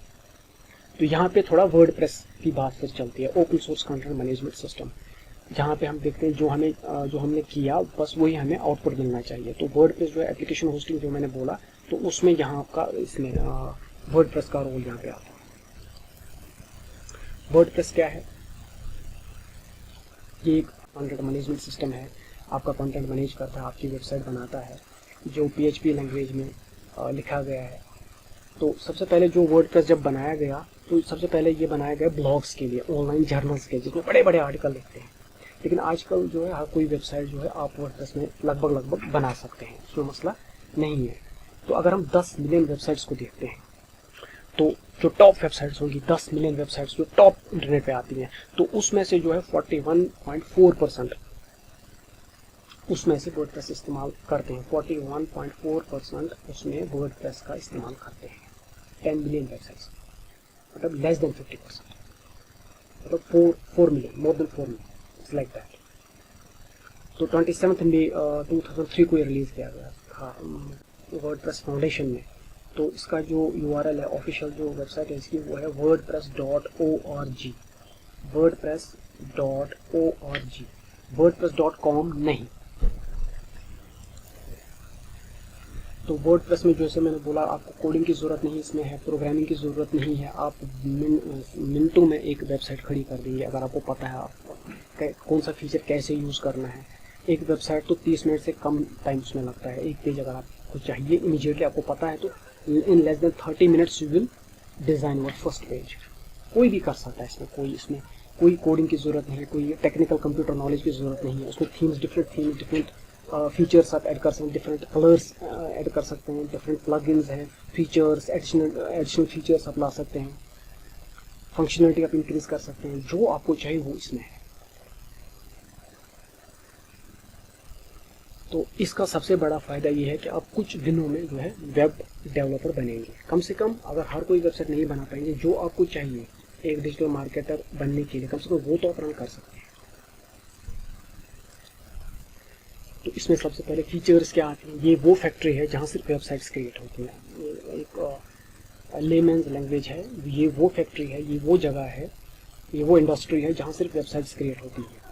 तो यहाँ पे थोड़ा वर्डप्रेस की बात फिर चलती है, open source content management system, जहाँ पे हम देखते हैं जो हमने किया बस वही हमें आउटपुट मिलना चाहिए। तो वर्डप्रेस जो है एप्लीकेशन होस्टिंग जो मैंने बोला, तो उसमें यहाँ का इसमें वर्डप्रेस का रोल यहाँ पे आता है। वर्डप्रेस क्या है? ये एक कंटेंट मैनेजमेंट सिस्टम है, आपका कंटेंट मैनेज करता है, आपकी वेबसाइट बनाता है, जो PHP लैंग्वेज में लिखा गया है। तो सबसे पहले जो वर्डप्रेस जब बनाया गया, तो सबसे पहले ये बनाया गया ब्लॉग्स के लिए, ऑनलाइन जर्नल्स के, जिसमें बड़े बड़े आर्टिकल लिखते हैं। लेकिन आजकल जो है हर कोई वेबसाइट जो है आप वर्डप्रेस में लगभग बना सकते हैं, उसमें मसला नहीं है। तो अगर हम 10 मिलियन वेबसाइट्स को देखते हैं, तो जो टॉप वेबसाइट्स होंगी, 10 मिलियन वेबसाइट्स जो टॉप इंटरनेट पे आती हैं, तो उसमें से जो है 41.4% उसमें से वर्डप्रेस इस्तेमाल करते हैं। 41.4% उसमें वर्डप्रेस का इस्तेमाल करते हैं 10 मिलियन वेबसाइट्स, मतलब लेस देन 50%, मतलब 4 million, more than 4 million, it's like that. तो 27 मई 2003 को ये रिलीज़ किया गया था वर्डप्रेस फाउंडेशन में। तो इसका जो URL है, ऑफिशियल जो वेबसाइट है इसकी, वो है wordpress.org, wordpress.org, wordpress.com नहीं। तो वर्डप्रेस में जैसे मैंने बोला, आपको कोडिंग की ज़रूरत नहीं इसमें है, प्रोग्रामिंग की ज़रूरत नहीं है, आप मिनटों में एक वेबसाइट खड़ी कर देंगे अगर आपको पता है आप कौन सा फीचर कैसे यूज़ करना है। एक वेबसाइट तो 30 मिनट से कम टाइम उसमें लगता है। एक पेज अगर आपको चाहिए इमीडिएटली आपको पता है, तो in less than 30 minutes you will design your first page. कोई भी कर सकता है इसमें कोई कोडिंग की ज़रूरत नहीं है, कोई टेक्निकल कंप्यूटर नॉलेज की ज़रूरत नहीं है। उसमें थीम्स, डिफरेंट फीचर्स आप ऐड कर सकते हैं, डिफरेंट कलर्स ऐड कर सकते हैं, डिफरेंट प्लगइन्स हैं, फीचर्स, एडिशनल फीचर्स आप ला सकते हैं, फंक्शनलिटी आप इंक्रीज कर सकते हैं, जो आपको चाहिए वो इसमें है। तो इसका सबसे बड़ा फ़ायदा ये है कि आप कुछ दिनों में जो है वेब डेवलपर बनेंगे। कम से कम अगर हर कोई वेबसाइट नहीं बना पाएंगे, जो आपको चाहिए एक डिजिटल मार्केटर बनने के लिए, कम से कम वो तो आप रन कर सकते हैं। तो इसमें सबसे पहले फीचर्स क्या आते हैं, ये वो फैक्ट्री है जहाँ सिर्फ वेबसाइट्स क्रिएट होती हैं। एक लेमन्स लैंग्वेज है, ये वो फैक्ट्री है, ये वो जगह है, ये वो इंडस्ट्री है जहाँ सिर्फ वेबसाइट्स क्रिएट होती हैं।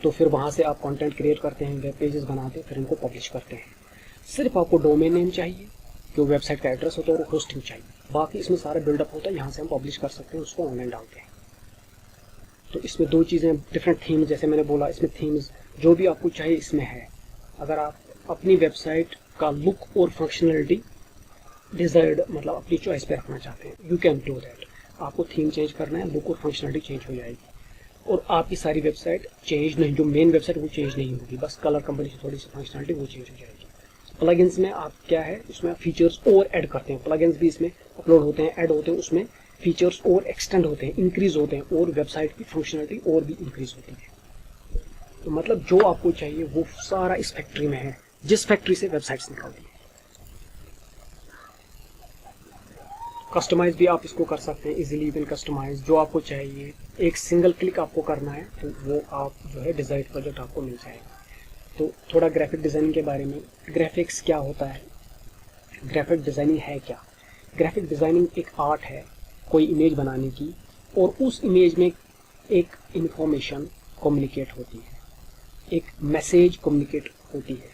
तो फिर वहाँ से आप कंटेंट क्रिएट करते हैं, वेब पेजेस बनाते हैं, फिर इनको पब्लिश करते हैं। सिर्फ आपको डोमेन नेम चाहिए, जो वेबसाइट का एड्रेस होता है, और होस्टिंग चाहिए, बाकी इसमें सारा बिल्डअप होता है। यहाँ से हम पब्लिश कर सकते हैं, उसको ऑनलाइन डालते हैं। तो इसमें दो चीज़ें, डिफरेंट थीम्स, जैसे मैंने बोला इसमें थीम्स जो भी आपको चाहिए इसमें है। अगर आप अपनी वेबसाइट का लुक और फंक्शनलिटी डिजायर्ड, मतलब अपनी चॉइस पे रखना चाहते हैं, यू कैन डू दैट। आपको थीम चेंज करना है, लुक और फंक्शनलिटी चेंज हो जाएगी, और आपकी सारी वेबसाइट चेंज नहीं, जो मेन वेबसाइट वो चेंज नहीं होगी, बस कलर कॉम्बिनेशन, थोड़ी सी फंक्शनलिटी वो चेंज हो जाएगी। प्लगइन्स में आप क्या है, इसमें फीचर्स और ऐड करते हैं, प्लगइन्स भी इसमें अपलोड होते हैं, ऐड होते हैं, उसमें फीचर्स और एक्सटेंड होते हैं, इंक्रीज होते हैं, और वेबसाइट की फंक्शनलिटी और भी इंक्रीज होती है। तो मतलब जो आपको चाहिए वो सारा इस फैक्ट्री में है, जिस फैक्ट्री से वेबसाइट्स निकलती है। कस्टमाइज भी आप इसको कर सकते हैं, इजीली इवन कस्टमाइज जो आपको चाहिए, एक सिंगल क्लिक आपको करना है तो वो आप जो है डिजाइन प्रोजेक्ट आपको मिल जाएगा। तो थोड़ा ग्राफिक डिज़ाइनिंग के बारे में, ग्राफिक्स क्या होता है, ग्राफिक डिज़ाइनिंग है क्या। ग्राफिक डिज़ाइनिंग एक आर्ट है कोई इमेज बनाने की, और उस इमेज में एक इंफॉर्मेशन कम्युनिकेट होती है, एक मैसेज कम्युनिकेट होती है।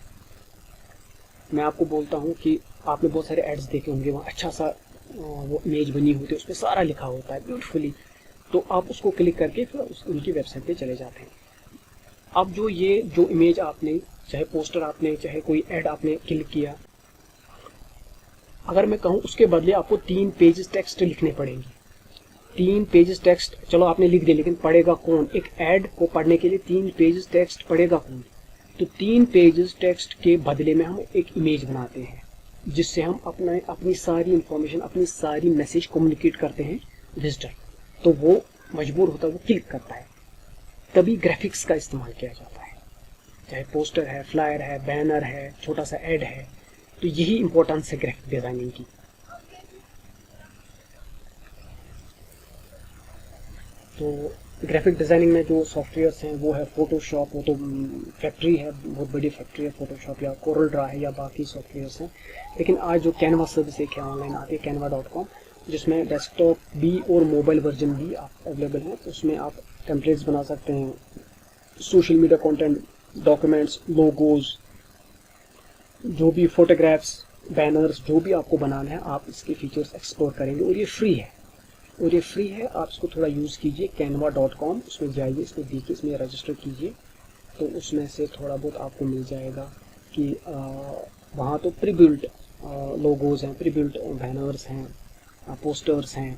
मैं आपको बोलता हूँ कि आपने बहुत सारे एड्स देखे होंगे, वहाँ अच्छा सा वो इमेज बनी होती है, उसमें सारा लिखा होता है ब्यूटीफुली। तो आप उसको क्लिक करके फिर उनकी वेबसाइट पे चले जाते हैं। अब ये जो इमेज आपने, चाहे पोस्टर आपने, चाहे कोई ऐड आपने क्लिक किया, अगर मैं कहूँ उसके बदले आपको 3 पेजेस टेक्स्ट लिखने पड़ेंगे। 3 पेजेस टेक्स्ट चलो आपने लिख दिया, लेकिन पढ़ेगा कौन? एक ऐड को पढ़ने के लिए 3 पेजेस टेक्स्ट पढ़ेगा कौन? तो 3 पेजेस टेक्स्ट के बदले में हम एक इमेज बनाते हैं, जिससे हम अपनी सारी इंफॉर्मेशन, अपनी सारी मैसेज कम्युनिकेट करते हैं विजिटर। तो वो मजबूर होता है, वो क्लिक करता है। तभी ग्राफिक्स का इस्तेमाल किया जाता है, चाहे पोस्टर है, फ्लायर है, बैनर है, छोटा सा ऐड है। तो यही इंपॉर्टेंस है ग्राफिक डिजाइनिंग की। तो ग्राफिक डिजाइनिंग में जो सॉफ्टवेयर्स हैं वो है फोटोशॉप, वो तो फैक्ट्री है, बहुत बड़ी फैक्ट्री है फोटोशॉप, या कोरल ड्रा है, या बाकी सॉफ्टवेयर्स हैं। लेकिन आज जो कैनवा सर्विस एक है ऑनलाइन आती है, canva.com, जिसमें डेस्कटॉप भी और मोबाइल वर्जन भी अवेलेबल है। उसमें आप टेम्पलेट्स बना सकते हैं, social media content, documents, logos, जो भी फोटोग्राफ्स, बैनर्स, जो भी आपको बनाना है, आप इसके फीचर्स एक्सप्लोर करेंगे। और ये फ्री है, आप इसको थोड़ा यूज़ कीजिए। canva.com, उसमें जाइए, इसमें देखिए, इसमें रजिस्टर कीजिए, तो उसमें से थोड़ा बहुत आपको मिल जाएगा कि वहाँ तो प्री बिल्ट लोगोज हैं, प्री बिल्ट बैनर्स हैं, पोस्टर्स हैं,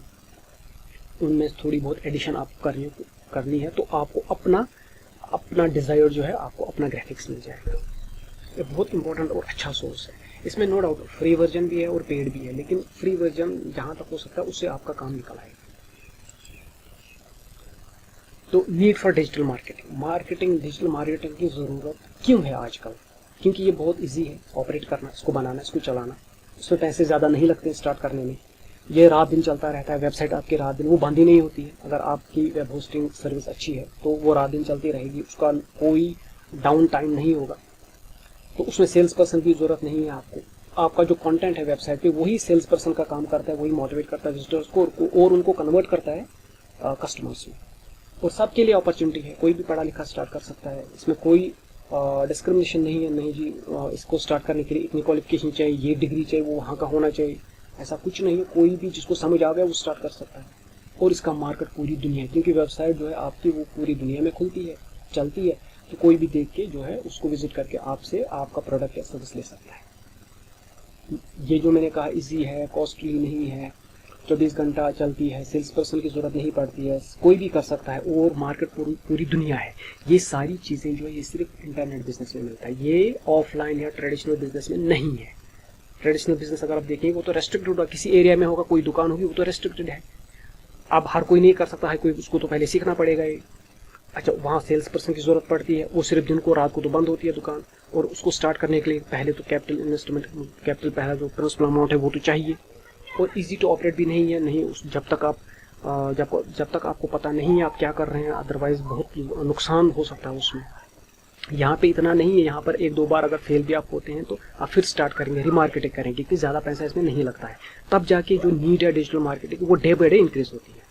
उनमें थोड़ी बहुत एडिशन आपको करनी है, तो आपको अपना डिज़ायर जो है, आपको अपना ग्राफिक्स मिल जाएगा। ये बहुत इंपॉर्टेंट और अच्छा सोर्स है। इसमें नो डाउट फ्री वर्जन भी है और पेड भी है, लेकिन फ्री वर्जन जहाँ तक हो सकता है उससे आपका काम निकल आएगा। तो need for digital marketing, digital marketing की ज़रूरत क्यों है आजकल? क्योंकि ये बहुत इजी है ऑपरेट करना, इसको बनाना, इसको चलाना। इसमें पैसे ज़्यादा नहीं लगते स्टार्ट करने में। ये रात दिन चलता रहता है, वेबसाइट आपकी रात दिन वो बंद ही नहीं होती है। अगर आपकी वेब होस्टिंग सर्विस अच्छी है तो वो रात दिन चलती रहेगी, उसका कोई डाउन टाइम नहीं होगा। तो उसमें सेल्स पर्सन की ज़रूरत नहीं है आपको। आपका जो कंटेंट है वेबसाइट पे, वही सेल्स पर्सन का काम करता है, वही मोटिवेट करता है विजिटर्स को और उनको कन्वर्ट करता है कस्टमर्स में। और सबके लिए अपॉर्चुनिटी है, कोई भी पढ़ा लिखा स्टार्ट कर सकता है। इसमें कोई डिस्क्रिमिनेशन नहीं है, नहीं जी इसको स्टार्ट करने के लिए इतनी क्वालिफिकेशन चाहिए, ये डिग्री चाहिए, वो वहाँ का होना चाहिए, ऐसा कुछ नहीं है। कोई भी जिसको समझ आ गया वो स्टार्ट कर सकता है। और इसका मार्केट पूरी दुनिया है, क्योंकि वेबसाइट जो है आपकी वो पूरी दुनिया में खुलती है, चलती है। तो कोई भी देख के जो है उसको विजिट करके आपसे आपका प्रोडक्ट या सर्विस ले सकता है। ये जो मैंने कहा इजी है, कॉस्टली नहीं है, 24 घंटा चलती है, सेल्स पर्सन की ज़रूरत नहीं पड़ती है, कोई भी कर सकता है, और मार्केट पूरी दुनिया है। ये सारी चीज़ें जो है ये सिर्फ इंटरनेट बिजनेस में मिलता है, ये ऑफलाइन या ट्रेडिशनल बिजनेस में नहीं है। ट्रेडिशनल बिजनेस अगर आप देखेंगे वो तो रेस्ट्रिक्टेड होगा, किसी एरिया में होगा, कोई दुकान होगी, वो तो रेस्ट्रिक्टेड है। अब हर कोई नहीं कर सकता है, कोई उसको तो पहले सीखना पड़ेगा ये। अच्छा, वहाँ सेल्स पर्सन की ज़रूरत पड़ती है, वो सिर्फ दिन को, रात को तो बंद होती है दुकान, और उसको स्टार्ट करने के लिए पहले तो कैपिटल इन्वेस्टमेंट, कैपिटल पहला जो प्रिंसिपल अमाउंट है वो तो चाहिए। और इजी टू ऑपरेट भी नहीं है, नहीं जब तक आपको पता नहीं है आप क्या कर रहे हैं, अदरवाइज बहुत नुकसान हो सकता है उसमें। यहाँ पे इतना नहीं है, यहाँ पर 1-2 बार अगर फेल भी आप होते हैं तो आप फिर स्टार्ट करेंगे, रिमार्केटिंग करेंगे, क्योंकि ज़्यादा पैसा इसमें नहीं लगता है। तब जाके जो नीड है डिजिटल मार्केटिंग वो डे बाई डे इंक्रीज होती है।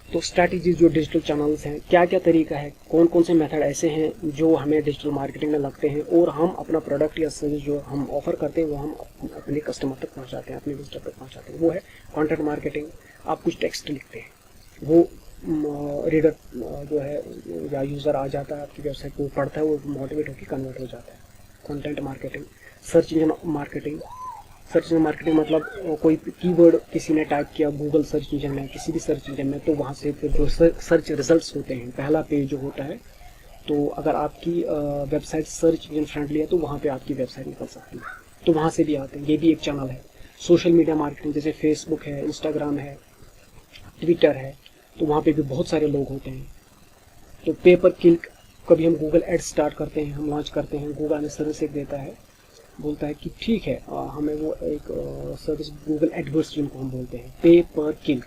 तो स्ट्रैटेजीज जो डिजिटल चैनल्स हैं, क्या क्या तरीका है, कौन कौन से मेथड ऐसे हैं जो हमें डिजिटल मार्केटिंग में लगते हैं, और हम अपना प्रोडक्ट या सर्विस जो हम ऑफर करते हैं वो हम अपने कस्टमर तक पहुंचाते हैं, अपने विजिटर तक पहुंचाते हैं। वो है कंटेंट मार्केटिंग। आप कुछ टेक्स्ट लिखते हैं, वो रीडर जो है या यूज़र आ जाता है आपकी वेबसाइट को, पढ़ता है, वो मोटिवेट होकर कन्वर्ट हो जाता है। Content marketing. Search engine marketing. Search engine marketing मतलब कोई कीवर्ड किसी ने टाइप किया गूगल सर्च इंजन में, किसी भी सर्च इंजन में, तो वहाँ से फिर जो सर्च रिजल्ट्स होते हैं, पहला पेज जो होता है, तो अगर आपकी वेबसाइट सर्च इंजन फ्रेंडली है तो वहाँ पे आपकी वेबसाइट निकल सकती है, तो वहाँ से भी आते हैं। ये भी एक चैनल है। सोशल मीडिया मार्केटिंग, जैसे फेसबुक है, इंस्टाग्राम है, ट्विटर है, तो वहाँ पे भी बहुत सारे लोग होते हैं। तो पे पर क्लिक, कभी हम गूगल एड स्टार्ट करते हैं, हम लॉन्च करते हैं, गूगल हमें सर्विस एक देता है, बोलता है कि ठीक है, हमें वो एक सर्विस गूगल एडवर्ड्स जिनको हम बोलते हैं, पे पर क्लिक।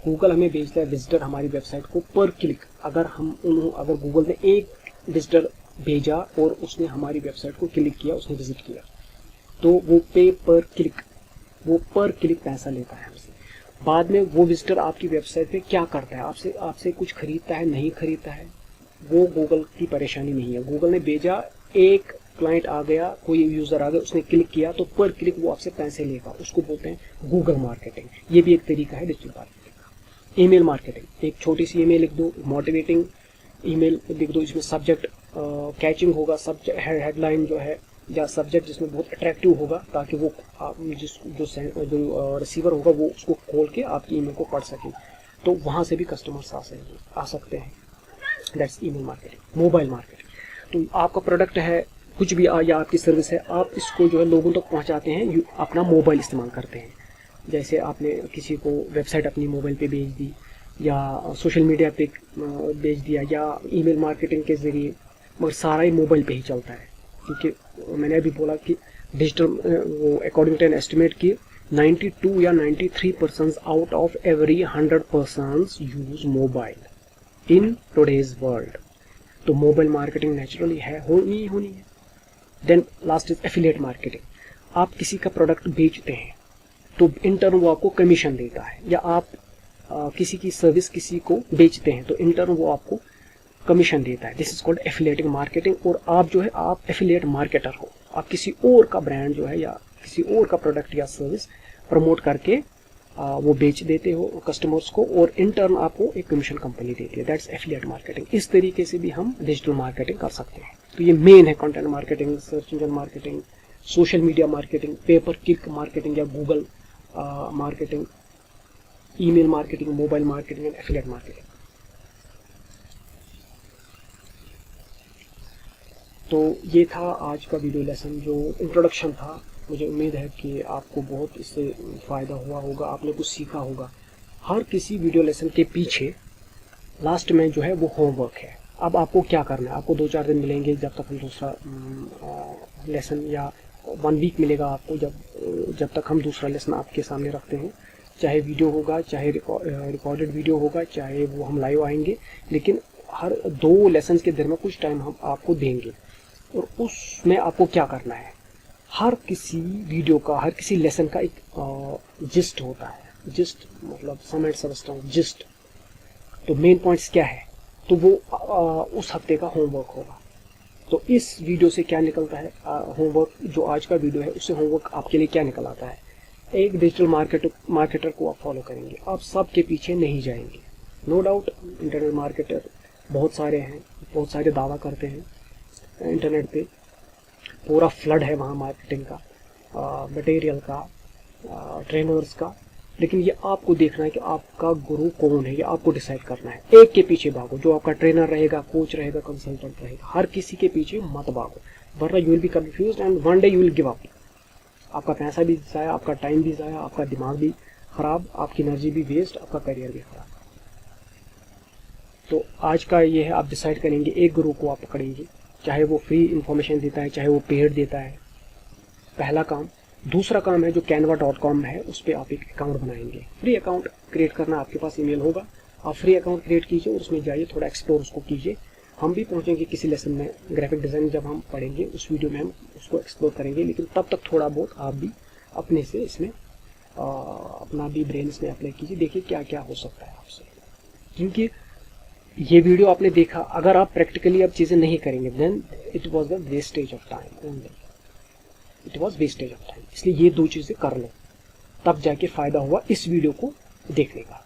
गूगल हमें भेजता है विजिटर हमारी वेबसाइट को पर क्लिक। अगर गूगल ने एक विजिटर भेजा और उसने हमारी वेबसाइट को क्लिक किया, उसने विजिट किया, तो वो पे पर क्लिक, वो पर क्लिक पैसा लेता है हमसे। बाद में वो विजिटर आपकी वेबसाइट पे क्या करता है, आपसे कुछ खरीदता है, नहीं खरीदता है, वो गूगल की परेशानी नहीं है। गूगल ने भेजा एक क्लाइंट आ गया, कोई यूज़र आ गया, उसने क्लिक किया तो पर क्लिक वो आपसे पैसे लेगा, उसको बोलते हैं गूगल मार्केटिंग। ये भी एक तरीका है डिजिटल मार्केटिंग का। ईमेल मार्केटिंग, एक छोटी सी ईमेल लिख दो, मोटिवेटिंग ईमेल लिख दो, इसमें सब्जेक्ट कैचिंग होगा, सब्जेक्ट हेडलाइन जो है या सब्जेक्ट जिसमें बहुत अट्रैक्टिव होगा, ताकि वो जो रिसीवर होगा वो उसको खोल के आपकी ईमेल को पढ़ सके, तो वहाँ से भी कस्टमर्स आ सकते हैं। That's email marketing. Mobile marketing, तो आपका प्रोडक्ट है कुछ भी या आपकी सर्विस है, आप इसको जो है लोगों तक पहुँचाते हैं, अपना मोबाइल इस्तेमाल करते हैं। जैसे आपने किसी को वेबसाइट अपनी मोबाइल पे भेज दी, या सोशल मीडिया पे भेज दिया, या ईमेल मार्केटिंग के ज़रिए, मगर सारा ही मोबाइल पे ही चलता है। क्योंकि मैंने अभी बोला कि डिजिटल वो अकॉर्डिंग टू एन एस्टिमेट की 92 या 93% out of every 100 persons use mobile in today's world. तो मोबाइल मार्केटिंग नेचुरली है, होनी है। Then last is affiliate marketing. आप किसी का प्रोडक्ट बेचते हैं तो इंटर्न वो आपको कमीशन देता है, या आप किसी की सर्विस किसी को बेचते हैं तो इंटर्न वो आपको कमीशन देता है। This is called affiliating marketing. और आप जो है आप एफिलिएट मार्केटर हो, आप किसी और का ब्रांड जो है या किसी और का प्रोडक्ट या सर्विस प्रमोट करके वो बेच देते हो कस्टमर्स को, और इंटर्न आपको एक कमीशन कंपनी देती है। That's affiliate marketing. इस तरीके से भी हम डिजिटल मार्केटिंग कर सकते हैं। तो ये मेन है, content marketing, search engine marketing, social media marketing, pay per click marketing या Google marketing, email marketing, mobile marketing and affiliate marketing. तो ये था आज का वीडियो लेसन, जो इंट्रोडक्शन था। मुझे उम्मीद है कि आपको बहुत इससे फ़ायदा हुआ होगा, आपने कुछ सीखा होगा। हर किसी वीडियो लेसन के पीछे लास्ट में जो है वो होमवर्क है। अब आपको क्या करना है, आपको 2-4 दिन मिलेंगे जब तक हम दूसरा लेसन, या 1 वीक मिलेगा आपको जब तक हम दूसरा लेसन आपके सामने रखते हैं। चाहे वीडियो होगा, चाहे रिकॉर्डेड वीडियो होगा, चाहे वो हम लाइव आएंगे, लेकिन हर 2 लेसन के दरमियान कुछ टाइम हम आपको देंगे। और उसमें आपको क्या करना है, हर किसी वीडियो का, हर किसी लेसन का एक जिस्ट होता है। जिस्ट मतलब सम एंड सबस्टेंस, जिस्ट। तो मेन पॉइंट्स क्या है, तो वो उस हफ्ते का होमवर्क होगा। तो इस वीडियो से क्या निकलता है, होमवर्क जो आज का वीडियो है उससे होमवर्क आपके लिए क्या निकल आता है। एक डिजिटल मार्केटर को आप फॉलो करेंगे, आप सबके पीछे नहीं जाएंगे। नो डाउट इंटरनेट मार्केटर बहुत सारे हैं, बहुत सारे दावा करते हैं। इंटरनेट पे पूरा फ्लड है वहाँ मार्केटिंग का, मटेरियल का, ट्रेनर्स का। लेकिन ये आपको देखना है कि आपका गुरु कौन है, ये आपको डिसाइड करना है। एक के पीछे भागो, जो आपका ट्रेनर रहेगा, कोच रहेगा, कंसल्टेंट रहेगा, हर किसी के पीछे मत भागो, वरना you will be confused and one day you will give up. आपका पैसा भी जाया, आपका टाइम भी जाया, आपका दिमाग भी खराब, आपकी एनर्जी भी वेस्ट, आपका करियर भी खराब। तो आज का ये है, आप डिसाइड करेंगे एक गुरु को आप पकड़ेंगे, चाहे वो फ्री इंफॉर्मेशन देता है, चाहे वो पेड देता है। पहला काम। दूसरा काम है जो canva.com है, उस पर आप एक अकाउंट बनाएंगे। फ्री अकाउंट क्रिएट करना, आपके पास ईमेल होगा, आप फ्री अकाउंट क्रिएट कीजिए और उसमें जाइए, थोड़ा एक्सप्लोर उसको कीजिए। हम भी पहुंचेंगे किसी लेसन में, ग्राफिक डिज़ाइन जब हम पढ़ेंगे उस वीडियो में हम उसको एक्सप्लोर करेंगे, लेकिन तब तक थोड़ा बहुत आप भी अपने से इसमें अपना भी ब्रेन इसमें अप्लाई कीजिए, देखिए क्या क्या हो सकता है आपसे। क्योंकि ये वीडियो आपने देखा, अगर आप प्रैक्टिकली अब चीज़ें नहीं करेंगे, then it was the wastage of time only, it was wastage of time. इसलिए ये 2 चीज़ें कर लो, तब जाके फ़ायदा हुआ इस वीडियो को देखने का।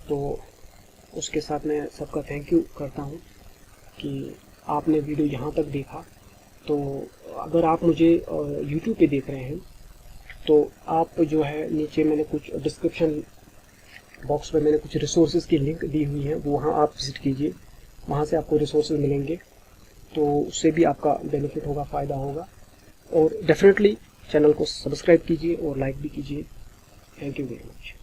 तो उसके साथ मैं सबका थैंक यू करता हूँ कि आपने वीडियो यहाँ तक देखा। तो अगर आप मुझे YouTube पे देख रहे हैं तो आप जो है नीचे मैंने कुछ डिस्क्रिप्शन बॉक्स में मैंने कुछ रिसोर्सेज की लिंक दी हुई है, वो वहाँ आप विजिट कीजिए, वहाँ से आपको रिसोर्सेज मिलेंगे, तो उससे भी आपका बेनिफिट होगा, फ़ायदा होगा। और डेफिनेटली चैनल को सब्सक्राइब कीजिए और लाइक भी कीजिए। Thank you very much.